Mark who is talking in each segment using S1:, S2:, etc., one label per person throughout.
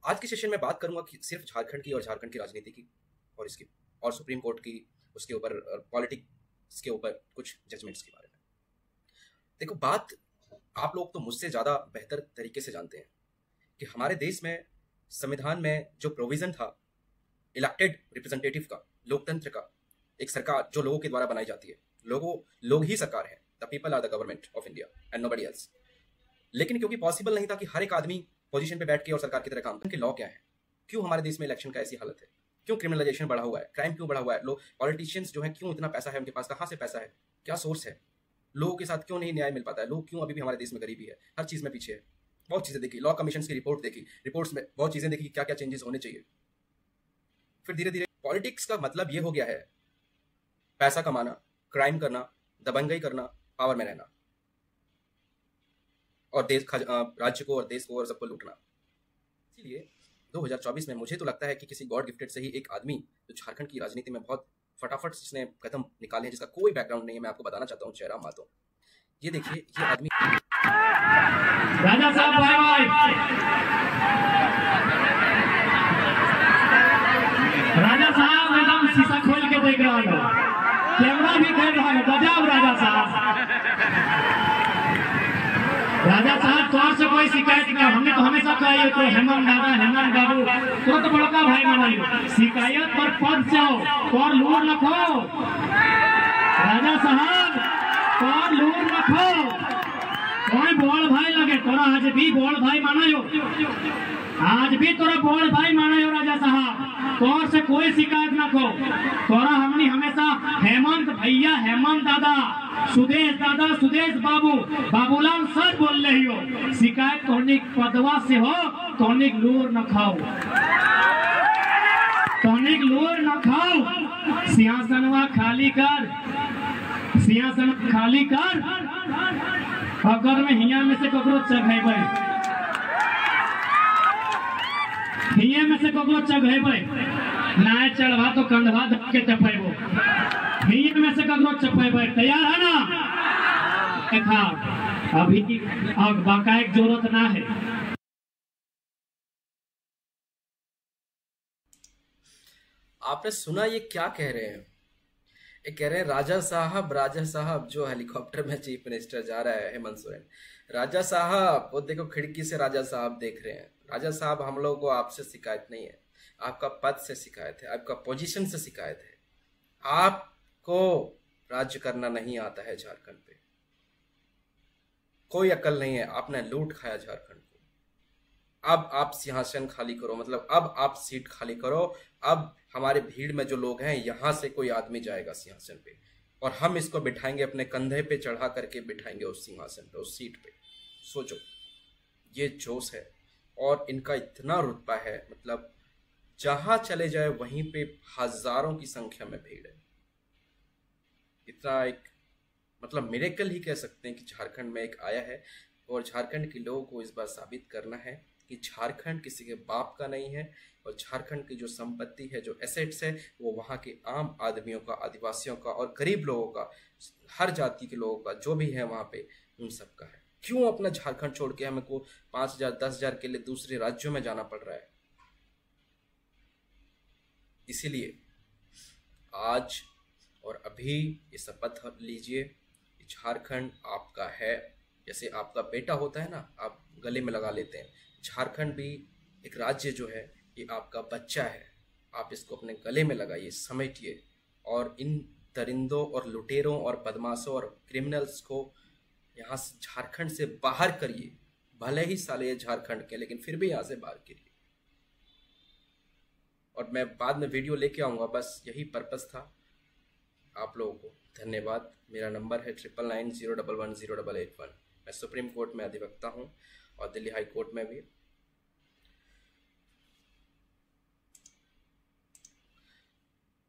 S1: आज के सेशन में बात करूंगा कि सिर्फ झारखंड की और झारखंड की राजनीति की और इसकी और सुप्रीम कोर्ट की उसके ऊपर पॉलिटिक्स के ऊपर कुछ जजमेंट्स के बारे में। देखो, बात आप लोग तो मुझसे ज़्यादा बेहतर तरीके से जानते हैं कि हमारे देश में संविधान में जो प्रोविज़न था इलेक्टेड रिप्रेजेंटेटिव का, लोकतंत्र का, एक सरकार जो लोगों के द्वारा बनाई जाती है, लोग ही सरकार है, the people are the government of India and nobody else. लेकिन क्योंकि पॉसिबल नहीं था कि हर एक आदमी पोजीशन पे बैठ के और सरकार की तरह काम करे, लॉ क्या है, क्यों हमारे देश में इलेक्शन का ऐसी हालत है, क्यों क्रिमिनलाइजेशन बढ़ा हुआ है, क्राइम क्यों बढ़ा हुआ है, लोग पॉलिटिशियंस जो है क्यों इतना पैसा है उनके पास, कहाँ से पैसा है, क्या सोर्स है, लोगों के साथ क्यों नहीं न्याय मिल पाता है, लोग क्यों अभी भी हमारे देश में गरीबी है, हर चीज़ में पीछे है। बहुत चीज़ें देखी, लॉ कमीशन की रिपोर्ट देखी, रिपोर्ट्स में बहुत चीज़ें देखी क्या क्या चेंजेस होने चाहिए। फिर धीरे धीरे पॉलिटिक्स का मतलब ये हो गया है पैसा कमाना, क्राइम करना, दबंगई करना, पावर में रहना और राज्य को और देश को और सबको लूटना। इसीलिए 2024 में मुझे तो लगता है कि किसी गॉड गिफ्टेड से ही एक आदमी जो झारखंड की राजनीति में बहुत फटाफट जिसने कदम निकाले हैं, जिसका कोई बैकग्राउंड नहीं है, मैं आपको बताना चाहता हूँ, जयराम मातो। ये देखिए, ये आदमी
S2: राजा साहब, भाई राजा साहब एकदम शीशा खोल के देख रहा है, कैमरा भी कर रहा है, गजब राजा साहब। राजा साहब तौर से कोई शिकायत नहीं, हमने तो हमेशा कहा तो हेमंत दादा, हेमंत बाबू तो बड़का भाई माना, शिकायत पर पद से हो और लूर रखो। राजा साहब और लूर रखो, कोई बोल भाई लगे तोरा, आज भी बोल भाई माना हो, आज भी तोरा बोल भाई माना हो। राजा साहब तौर से कोई शिकायत न खो, तोरा हमने हमेशा हेमंत भैया, हेमंत दादा, सुदेश दादा, सुदेश बाबू, बाबूलाल सर बोल रही हो। शिकायत तोनिक पदवा से हो, तोनिक लूर न खाओ, तोनिक लूर न खाओ। सिंहासनवा खाली कर, सिंहासन खाली कर, अगर में हिया में से ककरो चढ़ेबै, हिया में से ककरो चढ़ेबै, ना चढ़वा तो कंधवा धक के चपेबो, हिया में से ककरो चपेबै, तैयार है ना? देखा अभी अब बाकायक जरूरत ना है।
S1: आपने सुना ये क्या कह रहे हैं? ये कह रहे हैं राजा साहब जो हेलीकॉप्टर में चीफ मिनिस्टर जा रहा है हेमंत सोरेन, राजा साहब वो देखो खिड़की से राजा साहब देख रहे हैं। राजा साहब हम लोगों को आपसे शिकायत नहीं है, आपका पद से शिकायत है, आपका पोजीशन से शिकायत है। आपको राज्य करना नहीं आता है झारखंड पे, कोई अकल नहीं है, आपने लूट खाया झारखंड को। अब आप सिंहासन खाली करो, मतलब अब आप सीट खाली करो। अब हमारे भीड़ में जो लोग हैं यहां से कोई आदमी जाएगा सिंहासन पे और हम इसको बिठाएंगे, अपने कंधे पे चढ़ा करके बिठाएंगे उस सिंहासन पे, उस सीट पे। सोचो, ये जोश है और इनका इतना रुतबा है, मतलब जहां चले जाए वहीं पे हजारों की संख्या में भीड़ है। इतना एक मतलब मिरेकल ही कह सकते हैं कि झारखंड में एक आया है और झारखंड के लोगों को इस बार साबित करना है कि झारखंड किसी के बाप का नहीं है और झारखंड की जो संपत्ति है, जो एसेट्स है, वो वहाँ के आम आदमियों का, आदिवासियों का और गरीब लोगों का, हर जाति के लोगों का, जो भी है वहाँ पे, उन सब का है। क्यों अपना झारखंड छोड़ के हमें को 5,000 10,000 के लिए दूसरे राज्यों में जाना पड़ रहा है? इसीलिए आज और अभी ये शपथ लीजिए, झारखंड आपका है। जैसे आपका बेटा होता है ना, आप गले में लगा लेते हैं, झारखंड भी एक राज्य जो है ये आपका बच्चा है। आप इसको अपने गले में लगाइए, समेटिए और इन दरिंदों और लुटेरों और बदमाशों और क्रिमिनल्स को यहाँ से, झारखंड से बाहर करिए। भले ही साले ये झारखंड के, लेकिन फिर भी यहाँ से बाहर करिए। और मैं बाद में वीडियो लेके आऊँगा, बस यही पर्पस था। आप लोगों को धन्यवाद। मेरा नंबर है 9990110881। मैं सुप्रीम कोर्ट में अधिवक्ता हूँ और दिल्ली हाई कोर्ट में भी।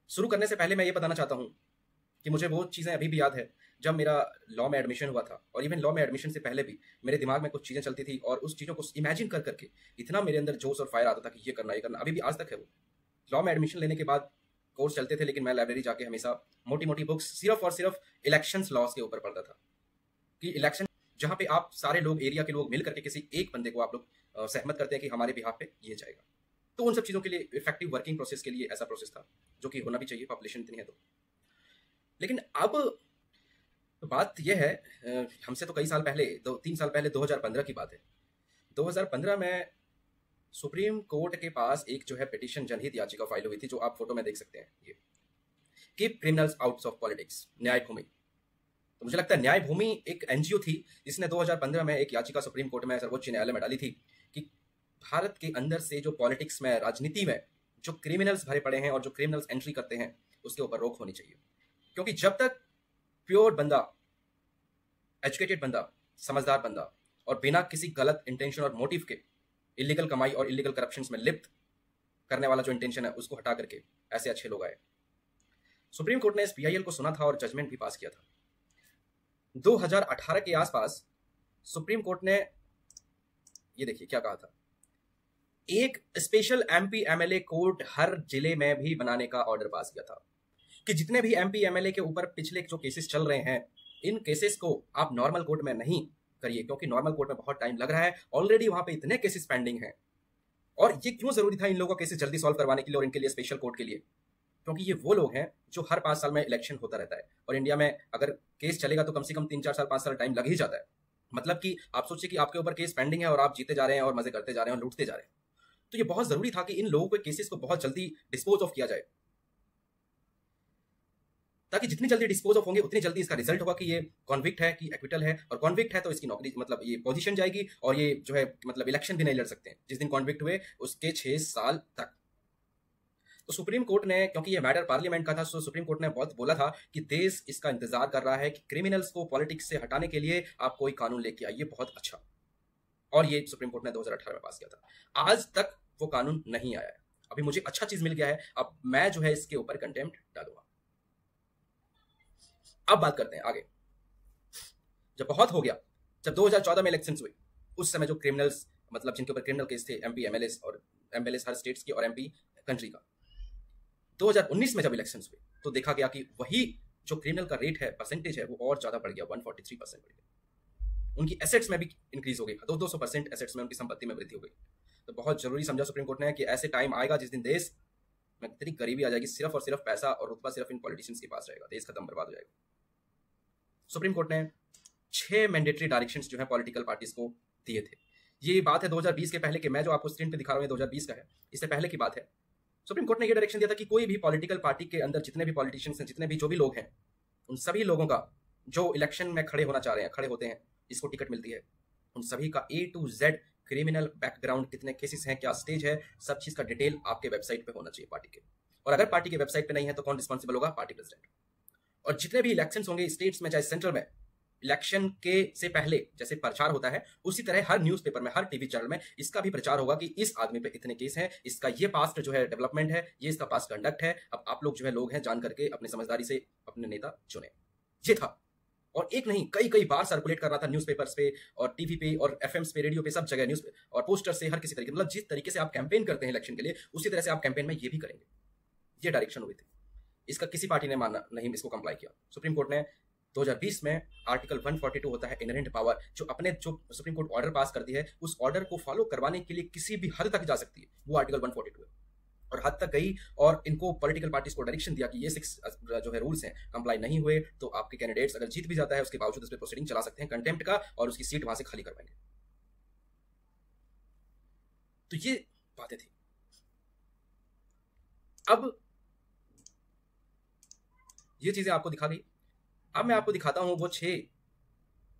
S1: शुरू करने से पहले मैं ये बताना चाहता हूँ कि मुझे वो चीज़ें अभी भी याद है जब मेरा लॉ में एडमिशन हुआ था, और इवन लॉ में एडमिशन से पहले भी मेरे दिमाग में कुछ चीज़ें चलती थी और उस चीज़ों को इमेजिन कर करके इतना मेरे अंदर जोश और फायर आता था कि ये करना, अभी भी आज तक है वो। लॉ में एडमिशन लेने के बाद कोर्स चलते थे, लेकिन मैं लाइब्रेरी जाके हमेशा मोटी मोटी बुक्स सिर्फ और सिर्फ इलेक्शंस लॉज के ऊपर पढ़ता था कि इलेक्शन जहां पे आप सारे लोग, एरिया के लोग मिल करके किसी एक बंदे को आप लोग सहमत करते हैं कि हमारे बिहाफ पे ये जाएगा। तो उन सब चीज़ों के लिए इफेक्टिव वर्किंग प्रोसेस के लिए ऐसा प्रोसेस था, जो कि होना भी चाहिए, पॉपुलेशन इतनी है तो। लेकिन अब बात यह है, हमसे तो कई साल पहले, 2-3 साल पहले, 2015 की बात है। 2015 में सुप्रीम कोर्ट के पास एक जो है पिटीशन, जनहित याचिका फाइल हुई थी, जो आप फोटो में देख सकते हैं, ये keep criminals out of politics, न्याय भूमि। तो मुझे लगता है न्याय भूमि एक एनजीओ थी जिसने 2015 में एक याचिका सुप्रीम कोर्ट में, सर्वोच्च न्यायालय में डाली थी कि भारत के अंदर से जो पॉलिटिक्स में, राजनीति में जो क्रिमिनल्स भरे पड़े हैं और जो क्रिमिनल्स एंट्री करते हैं, उसके ऊपर रोक होनी चाहिए। क्योंकि जब तक प्योर बंदा, एजुकेटेड बंदा, समझदार बंदा और बिना किसी गलत इंटेंशन और मोटिव के इलीगल कमाई और इलीगल करप्शंस में लिप्त करने वाला जो इंटेंशन है, उसको हटा करके ऐसे अच्छे लोग आए। सुप्रीम कोर्ट ने इस पीआईएल को सुना था और जजमेंट भी पास किया था। 2018 के आसपास सुप्रीम कोर्ट ने, ये देखिए क्या कहा था, एक स्पेशल एमपी एमएलए कोर्ट हर जिले में भी बनाने का ऑर्डर पास किया था कि जितने भी एमपी एमएलए के ऊपर पिछले जो केसेस चल रहे हैं, इन केसेस को आप नॉर्मल कोर्ट में नहीं करिए, क्योंकि नॉर्मल कोर्ट में बहुत टाइम लग रहा है, ऑलरेडी वहां पे इतने केसेस पेंडिंग हैं। और ये क्यों जरूरी था इन लोगों का केसेस जल्दी सॉल्व करवाने के लिए और इनके लिए स्पेशल कोर्ट के लिए? क्योंकि ये वो लोग हैं जो हर 5 साल में इलेक्शन होता रहता है, और इंडिया में अगर केस चलेगा तो कम से कम 3-4 साल 5 साल टाइम लग ही जाता है। मतलब कि आप सोचिए कि आपके ऊपर केस पेंडिंग है और आप जीते जा रहे हैं और मजे करते जा रहे हैं और लूटते जा रहे हैं। तो ये बहुत जरूरी था कि इन लोगों के केसेस को बहुत जल्दी डिस्पोज ऑफ किया जाए, ताकि जितनी जल्दी डिस्पोज ऑफ होंगे उतनी जल्दी इसका रिजल्ट होगा कि ये कॉन्विक्ट है कि एक्विटल है, और कॉन्विक्ट है तो इसकी नौकरी, मतलब ये पोजीशन जाएगी, और ये जो है मतलब इलेक्शन भी नहीं लड़ सकते हैं जिस दिन कॉन्विक्ट हुए उसके 6 साल तक। तो सुप्रीम कोर्ट ने, क्योंकि ये मैटर पार्लियामेंट का था, तो सुप्रीम कोर्ट ने बहुत बोला था कि देश इसका इंतजार कर रहा है कि क्रिमिनल्स को पॉलिटिक्स से हटाने के लिए आप कोई कानून लेके आइए, बहुत अच्छा। और ये सुप्रीम कोर्ट ने 2018 में पास किया था। आज तक वो कानून नहीं आया है। अभी मुझे अच्छा चीज मिल गया है, अब मैं जो है इसके ऊपर कंटेम्प्ट डालूंगा। अब बात करते हैं आगे। जब बहुत हो गया, जब 2014 में इलेक्शंस हुए, उस समय जो क्रिमिनल्स, मतलब जिनके ऊपर क्रिमिनल केस थे, एमपी एमएलएस और एमएलएस हर स्टेट्स के और एमपी कंट्री का, 2019 में जब इलेक्शंस हुए तो देखा गया कि वही जो क्रिमिनल का रेट है, परसेंटेज है, वो और ज्यादा बढ़ गया, 143% बढ़ गया। उनकी एसेट्स में भी इंक्रीज हो गई, 200% एसेट्स में, उनकी संपत्ति में वृद्धि हो गई। तो बहुत जरूरी समझा सुप्रीम कोर्ट ने कि ऐसे टाइम आएगा जिस दिन देश में इतनी गरीबी आ जाएगी, सिर्फ और सिर्फ पैसा और रुतबा सिर्फ इन पॉलिटिशियंस के पास रहेगा, देश खत्म बर्बाद हो जाएगा। सुप्रीम कोर्ट ने 6 मैंडेटरी डायरेक्शंस जो है पॉलिटिकल पार्टीज को दिए थे। ये बात है 2020 के पहले के, मैं जो आपको स्क्रीन पे दिखा रहा हूँ 2020 का है, इससे पहले की बात है। सुप्रीम कोर्ट ने ये डायरेक्शन दिया था कि कोई भी पॉलिटिकल पार्टी के अंदर जितने भी पॉलिटिशियंस हैं, जितने भी जो भी लोग हैं, उन सभी लोगों का जो इलेक्शन में खड़े होना चाह रहे हैं, खड़े होते हैं, इसको टिकट मिलती है, उन सभी का A to Z criminal background, कितने केसेस हैं, क्या स्टेज है, सब चीज का डिटेल आपके वेबसाइट पे होना चाहिए पार्टी के। और अगर पार्टी के वेबसाइट पे नहीं है तो कौन रिस्पॉन्सिबल होगा? Party president. और जितने भी इलेक्शंस होंगे स्टेट्स में चाहे सेंट्रल में, इलेक्शन के से पहले जैसे प्रचार होता है, उसी तरह हर न्यूज़पेपर में, हर टीवी चैनल में इसका भी प्रचार होगा कि इस आदमी पे इतने केस हैं, इसका ये पास्ट जो है डेवलपमेंट है, ये इसका पास्ट कंडक्ट है। अब आप लोग जो है लोग हैं, जान करके अपने समझदारी से अपने नेता चुने। ये था, और एक नहीं कई बार सर्कुलेट कर रहा था न्यूज़पेपर्स पे और टीवी पे और एफएम्स पे, रेडियो पे, सब जगह न्यूज़ और पोस्टर से, हर किसी तरीके, मतलब जिस तरीके से आप कैंपेन करते हैं इलेक्शन के लिए, उसी तरह से आप कैंपेन में ये भी करेंगे। ये डायरेक्शन हुई थी। इसका किसी पार्टी ने माना नहीं, इसको कंप्लाई किया। सुप्रीम कोर्ट ने 2020 में आर्टिकल 142 होता है इनहेरेंट पावर, जो सुप्रीम कोर्ट ऑर्डर पास करती है, उस ऑर्डर को फॉलो करवाने के लिए किसी भी हद तक जा सकती है, वो आर्टिकल 142 है। और हद तक गई और इनको पॉलिटिकल पार्टीज को डायरेक्शन दिया कि ये 6 जो है रूल्स हैं, कंप्लाई नहीं हुए तो आपके कैंडिडेट्स अगर जीत भी जाता है उसके बावजूद उस पर प्रोसीडिंग चला सकते हैं कंटेम्प्ट का, और उसकी सीट वहां से खाली करवाएंगे। तो ये बातें थी। अब ये चीजें आपको दिखा दी। अब मैं आपको दिखाता हूं वो 6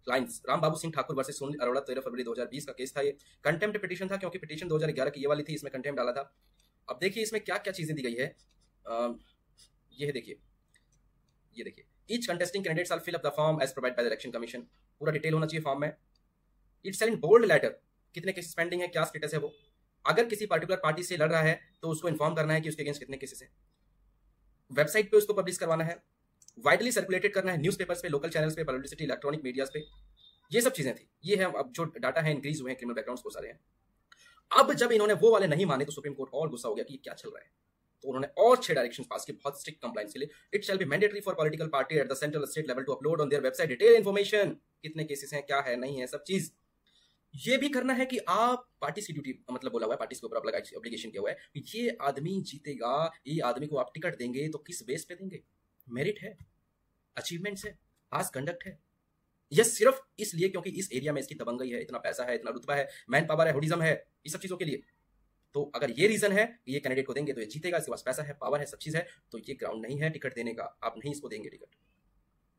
S1: लाइंस। राम बाबू सिंह ठाकुर वर्सेस सुनील अरोड़ा, 13 फरवरी 2020 का केस था। ये कंटेम्प्ट पिटीशन था, क्योंकि पिटीशन 2011 की ये वाली थी, इसमें कंटेम्प्ट डाला था। अब देखिए इसमें क्या क्या चीजें दी गई है। ये देखिए, ये देखिए, each contesting candidate shall fill up the form as provided by the election commission. पूरा डिटेल होना चाहिए फॉर्म में। इट्स इन बोल्ड लेटर, कितने केसेस पेंडिंग है, क्या स्टेटस है वो। अगर किसी पर्टिकुलर पार्टी से लड़ रहा है तो उसको इन्फॉर्म करना है कि उसके अगेंस्ट कितने केसेस हैं। वेबसाइट पे उसको पब्लिश करवाना है, वाइडली सर्कुलेटेड करना है, न्यूज़पेपर्स पे, लोकल चैनल्स पे, पब्लिसिटी, इलेक्ट्रॉनिक मीडियाज पे। ये सब चीजें थी। ये है अब जो डाटा है इंक्रीज हुए हैं, क्रिमिनल बैकग्राउंड्स को सारे हैं। अब जब इन्होंने वो वाले नहीं माने तो सुप्रीम कोर्ट और गुस्सा हो गया कि क्या चल रहा है। तो उन्होंने और 6 डायरेक्शंस पास किए बहुत स्ट्रिक्ट कंप्लायंस के लिए। It shall be mandatory for political party at the central state level to upload on their website detail information, कितने केसेस हैं, क्या है, नहीं है, सब चीज। ये भी करना है कि आप पार्टी की ड्यूटी, मतलब बोला हुआ है पार्टी के ऊपर ऑब्लिगेशन किया हुआ है, ये आदमी जीतेगा, ये आदमी को आप टिकट देंगे तो किस बेस पे देंगे, मेरिट है, अचीवमेंट्स है, पास कंडक्ट है, यह सिर्फ इसलिए क्योंकि इस एरिया में इसकी दबंगई है, इतना पैसा है, इतना रुतबा है, मैन पावर है, हुडिज्म है, ये सब चीजों के लिए। तो अगर ये रीजन है कि ये कैंडिडेट को देंगे तो ये जीतेगा, इसके पास पैसा है, पावर है, सब चीज है, तो ये ग्राउंड नहीं है टिकट देने का, आप नहीं इसको देंगे टिकट।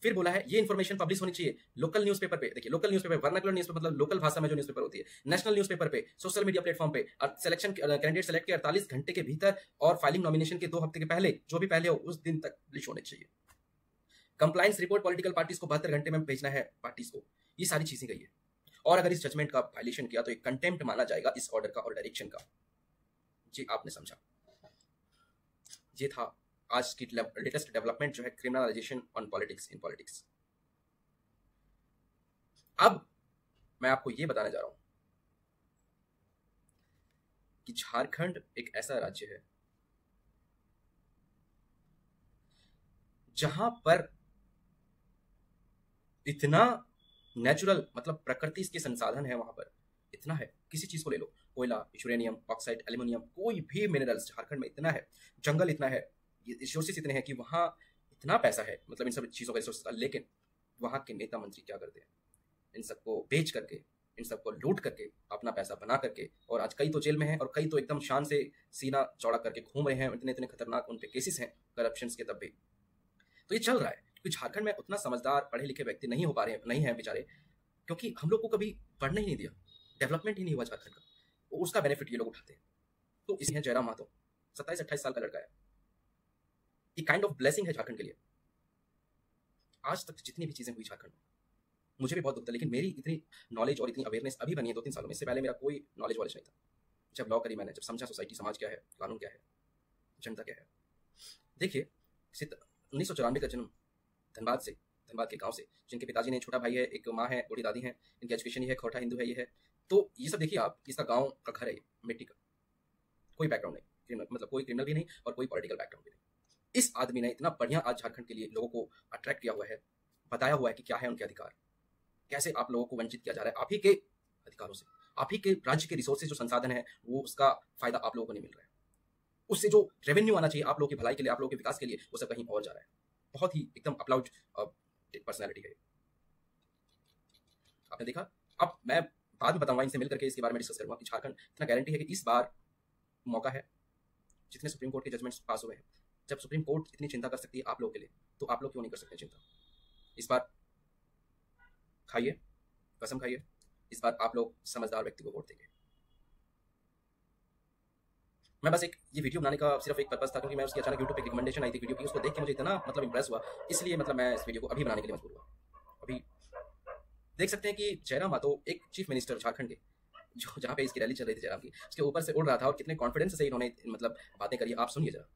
S1: फिर बोला है ये इन्फॉर्मेशन पब्लिश होनी चाहिए लोकल न्यूज़पेपर पे। देखिए लोकल न्यूज़पेपर, वर्नाकुलर न्यूज़पेपर मतलब लोकल भाषा में जो न्यूज़पेपर होती है, नेशनल न्यूज़पेपर पे, सोशल मीडिया प्लेटफॉर्म पे, और सिलेक्शन कैंडिडेट सेलेक्ट के 48 घंटे के भीतर और फाइलिंग नॉमिनेशन के 2 हफ्ते के पहले, जो भी पहले हो उस दिन तक पब्लिश होने चाहिए। कंप्लायंस रिपोर्ट पॉलिटिकल पार्टीज को 72 घंटे में भेजना है पार्टीज को, ये सारी चीजें गई है। और अगर इस जजमेंट का वायलेशन किया तो एक कंटेम्प्ट माना जाएगा इस ऑर्डर का और डायरेक्शन का। जी आपने समझा, ये था आज की लेटेस्ट डेवलपमेंट जो है criminalisation on politics in politics. अब मैं आपको ये बताने जा रहा हूं कि झारखंड एक ऐसा राज्य है जहां पर इतना नेचुरल, मतलब प्रकृति के संसाधन है, वहां पर इतना है, किसी चीज को ले लो, कोयला, यूरेनियम, ऑक्साइड, एल्यूमिनियम, कोई भी मिनरल्स झारखंड में इतना है, जंगल इतना है, रिसोर्सेज इतने हैं कि वहां इतना पैसा है, मतलब इन सब चीजों का रिसोर्स। लेकिन वहां के नेता मंत्री क्या करते हैं, इन सबको बेच करके, इन सबको लूट करके, अपना पैसा बना करके, और आज कई तो जेल में हैं और कई तो एकदम शान से सीना चौड़ा करके घूम रहे हैं, इतने इतने खतरनाक उन पे केसेस हैं करप्शन के, तब भी तो ये चल रहा है। क्योंकि झारखंड में उतना समझदार पढ़े लिखे व्यक्ति नहीं हो पा रहे हैं, नहीं है बेचारे, क्योंकि हम लोग को कभी पढ़ने ही नहीं दिया, डेवलपमेंट ही नहीं हुआ झारखंड का, उसका बेनिफिट ये लोग उठाते हैं। तो इसी है जयराम महतो, 27-28 साल का लड़का है, ये काइंड ऑफ ब्लेसिंग है झारखंड के लिए। आज तक जितनी भी चीजें हुई झारखंड में, मुझे भी बहुत दुख था, लेकिन मेरी इतनी नॉलेज और इतनी अवेयरनेस अभी बनी है 2-3 सालों में, इससे पहले मेरा कोई नॉलेज नहीं था। जब लॉ करी मैंने, जब समझा सोसाइटी, समाज क्या है, कानून क्या है, जनता क्या है। देखिए 1994 का जन्म धनबाद के गांव से, जिनके पिताजी ने, छोटा भाई है, एक माँ है, बूढ़ी दादी है, इनकी एजुकेशन ये है, खोटा हिंदू है, ये है। तो ये सब देखिए आप, इसका गांव का घर है, मिट्टी का, कोई बैकग्राउंड नहीं, क्रिमिनल, मतलब कोई क्रिमिनल भी नहीं और कोई पॉलिटिकल बैकग्राउंड भी नहीं। इस आदमी ने इतना बढ़िया आज झारखंड के लिए लोगों को अट्रैक्ट किया हुआ है, बताया हुआ है कि क्या है उनके अधिकार, कैसे आप लोगों को वंचित किया जा रहा है आप ही के अधिकारों से, आप ही के राज्य के रिसोर्सेज जो संसाधन है, वो उसका फायदा आप लोगों को नहीं मिल रहा है, उससे जो रेवेन्यू आना चाहिए आप लोगों की भलाई के लिए, आप लोगों के विकास के लिए, वो सब कहीं और जा रहा है। बहुत ही एकदम अपलाउड पर्सनैलिटी है, आपने देखा। अब मैं बाद में बताऊंगा, इनसे मिल करके इसके बारे में डिस्कस करूंगा कि झारखंड इतना गारंटी है कि इस बार मौका है, जितने सुप्रीम कोर्ट के जजमेंट्स पास हुए हैं, जब सुप्रीम कोर्ट इतनी चिंता कर सकती है आप लोगों के लिए, तो आप लोग क्यों नहीं कर सकते चिंता। इस बार खाइए, कसम खाइए, इस बार आप लोग समझदार व्यक्ति को वोट देंगे। मैं बस एक ये वीडियो बनाने का सिर्फ एक पर्पस था, क्योंकि मैं उसकी अचानक यूट्यूब पे रिकमेंडेशन आई थी वीडियो की, उसको देख के मुझे इतना मतलब इंप्रेस हुआ, इसलिए मतलब मैं इस वीडियो को अभी बनाने के लिए मजबूर हुआ। अभी देख सकते हैं कि जयराम महतो एक चीफ मिनिस्टर झारखंड के, जो जहाँ पे इसकी रैली चल रही थी जयराम की, उसके ऊपर से उड़ रहा था, और कितने कॉन्फिडेंस से इन्होंने मतलब बातें करी, आप सुनिए जरा।